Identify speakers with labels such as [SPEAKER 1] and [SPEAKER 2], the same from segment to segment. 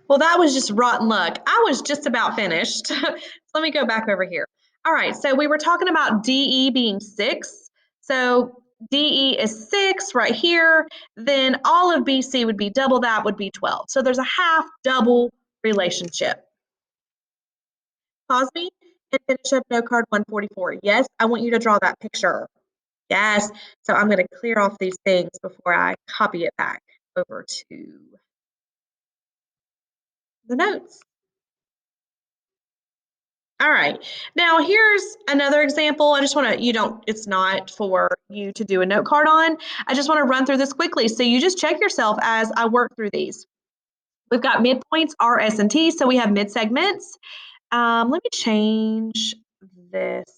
[SPEAKER 1] Well, that was just rotten luck. I was just about finished. Let me go back over here. All right, so we were talking about DE being 6. So DE is 6 right here. Then all of BC would be double that, would be 12. So there's a half double relationship. Pause me and finish up note card 144. Yes, I want you to draw that picture. Yes. So I'm going to clear off these things before I copy it back over to the notes. All right. Now here's another example. I just want to, it's not for you to do a note card on. I just want to run through this quickly. So you just check yourself as I work through these. We've got midpoints, R, S, and T. So we have mid segments. Let me change this.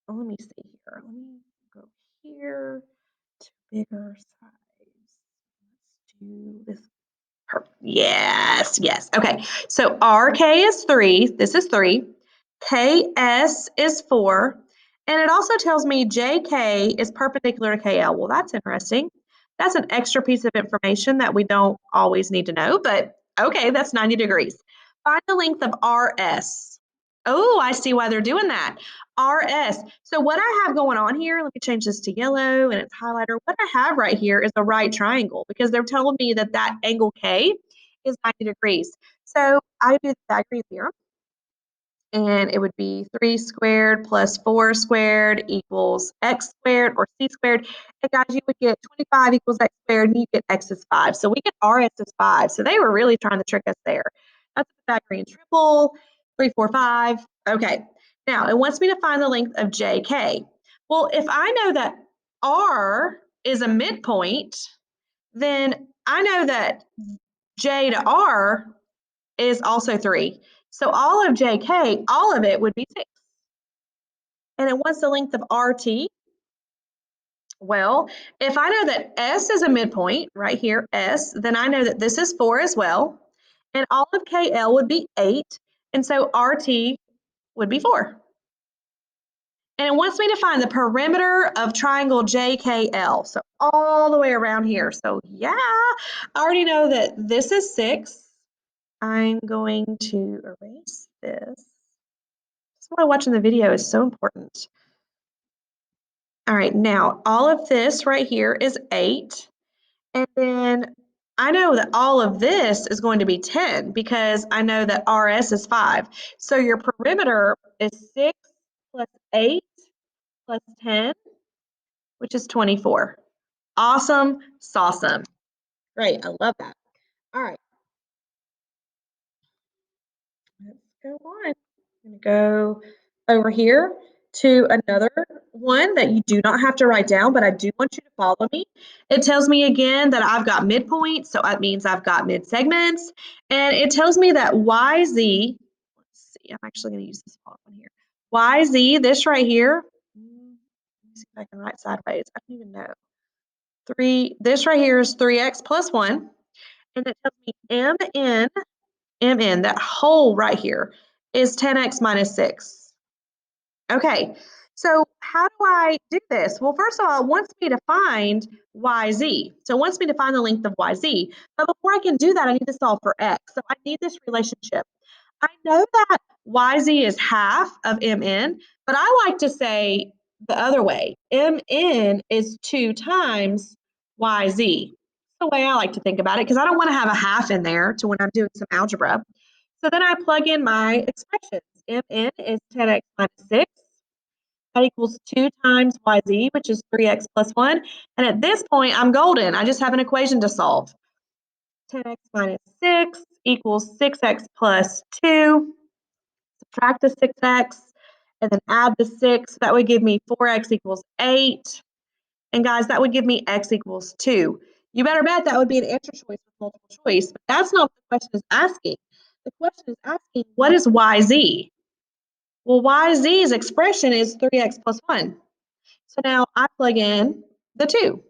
[SPEAKER 1] Oh, let me see here. Let me go here to bigger size. Let's do this. Yes, yes. Okay. So RK is 3. This is 3. KS is 4. And it also tells me JK is perpendicular to KL. Well, that's interesting. That's an extra piece of information that we don't always need to know, but okay, that's 90 degrees. Find the length of RS. Oh, I see why they're doing that. RS. So what I have going on here, let me change this to yellow and it's highlighter. What I have right here is a right triangle because they're telling me that that angle K is 90 degrees. So I do the Pythagorean theorem and it would be 3 squared plus 4 squared equals x squared or c squared. And guys, you would get 25 equals x squared and you get x is 5. So we get RS is 5. So they were really trying to trick us there. That's the Pythagorean triple, 3, 4, 5. Okay. Now, it wants me to find the length of JK. Well, if I know that R is a midpoint, then I know that J to R is also 3. So all of JK, all of it would be 6. And it wants the length of RT. Well, if I know that S is a midpoint, right here, S, then I know that this is 4 as well. And all of KL would be 8. And so RT would be 4. And it wants me to find the perimeter of triangle JKL. So all the way around here. So yeah, I already know that this is 6. I'm going to erase this. That's why watching the video is so important. All right, now all of this right here is 8. And then I know that all of this is going to be 10 because I know that RS is 5. So your perimeter is 6 plus 8 plus 10, which is 24. Awesome, sawsome. Great, I love that. All right. Let's go on. I'm going to go over here to another one that you do not have to write down, but I do want you to follow me. It tells me again that I've got midpoints, so that means I've got mid segments, and it tells me that YZ, let's see, I'm actually going to use this one here. YZ, this right here, let me see if I can write sideways. I don't even know. This right here is 3x plus 1, and it tells me MN, that whole right here, is 10x minus 6. Okay, so how do I do this? Well, first of all, it wants me to find YZ. So it wants me to find the length of YZ. But before I can do that, I need to solve for X. So I need this relationship. I know that YZ is half of MN, but I like to say the other way. MN is 2 times YZ. That's the way I like to think about it because I don't want to have a half in there to when I'm doing some algebra. So then I plug in my expressions. MN is 10x minus 6. That equals 2 times YZ, which is 3x plus 1. And at this point, I'm golden. I just have an equation to solve. 10x minus 6 equals 6x plus 2. Subtract the 6x, and then add the 6. That would give me 4x equals 8. And guys, that would give me x equals 2. You better bet that would be an answer choice with multiple choice, but that's not what the question is asking. The question is asking, what is YZ? Well, YZ's expression is 3x plus 1. So now I plug in the 2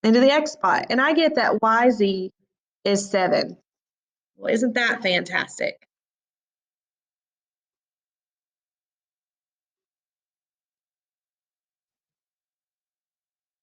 [SPEAKER 1] into the x spot, and I get that YZ is 7. Well, isn't that fantastic?